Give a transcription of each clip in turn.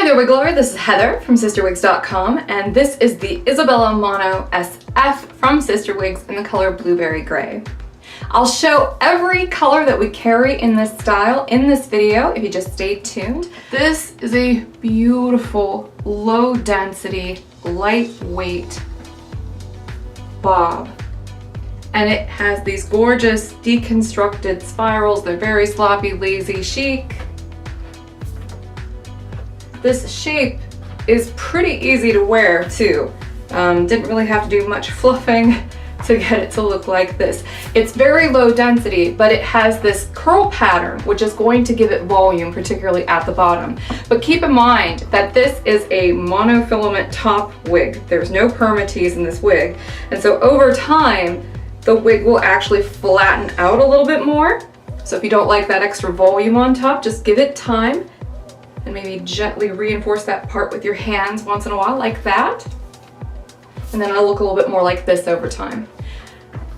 Hi there, Wiggler. This is Heather from CysterWigs.com, and this is the Isabella Mono SF from CysterWigs in the color Blueberry Gray. I'll show every color that we carry in this style in this video if you just stay tuned. This is a beautiful, low density, lightweight bob. And it has these gorgeous deconstructed spirals. They're very sloppy, lazy, chic. This shape is pretty easy to wear too. Didn't really have to do much fluffing to get it to look like this. It's very low density, but it has this curl pattern, which is going to give it volume, particularly at the bottom. But keep in mind that this is a monofilament top wig. There's no permatease in this wig. And so over time, the wig will actually flatten out a little bit more. So if you don't like that extra volume on top, just give it time and maybe gently reinforce that part with your hands once in a while, like that. And then it'll look a little bit more like this over time.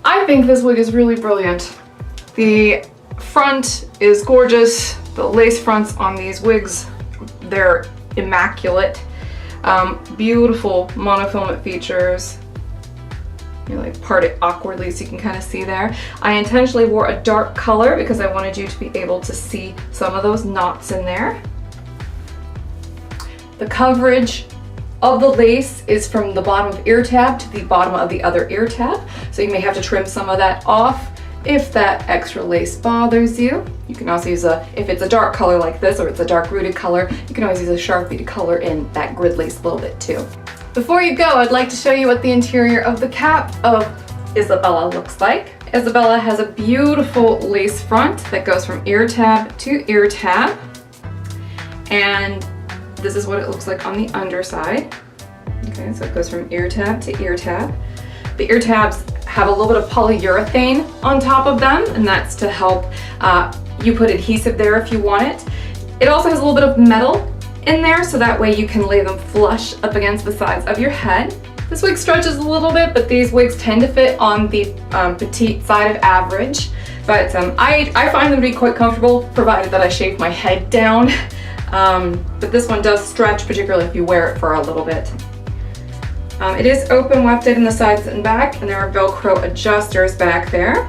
I think this wig is really brilliant. The front is gorgeous. The lace fronts on these wigs, they're immaculate. Beautiful monofilament features. You like part it awkwardly so you can kind of see there. I intentionally wore a dark color because I wanted you to be able to see some of those knots in there. The coverage of the lace is from the bottom of ear tab to the bottom of the other ear tab. So you may have to trim some of that off if that extra lace bothers you. You can also use if it's a dark color like this or it's a dark rooted color, you can always use a Sharpie to color in that grid lace a little bit too. Before you go, I'd like to show you what the interior of the cap of Isabella looks like. Isabella has a beautiful lace front that goes from ear tab to ear tab. And this is what it looks like on the underside. Okay, so it goes from ear tab to ear tab. The ear tabs have a little bit of polyurethane on top of them, and that's to help you put adhesive there if you want it. It also has a little bit of metal in there, so that way you can lay them flush up against the sides of your head. This wig stretches a little bit, but these wigs tend to fit on the petite side of average. But I find them to be quite comfortable, provided that I shave my head down. But this one does stretch, particularly if you wear it for a little bit. It is open wefted in the sides and back, and there are Velcro adjusters back there.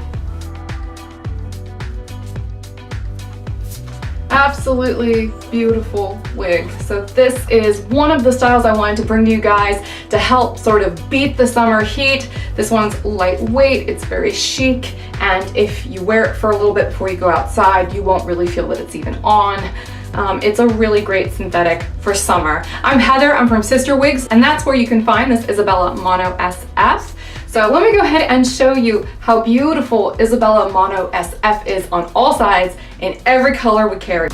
Absolutely beautiful wig. So this is one of the styles I wanted to bring to you guys to help sort of beat the summer heat. This one's lightweight, it's very chic, and if you wear it for a little bit before you go outside, you won't really feel that it's even on. It's a really great synthetic for summer. I'm Heather, I'm from CysterWigs, and that's where you can find this Isabella Mono SF. So let me go ahead and show you how beautiful Isabella Mono SF is on all sides in every color we carry.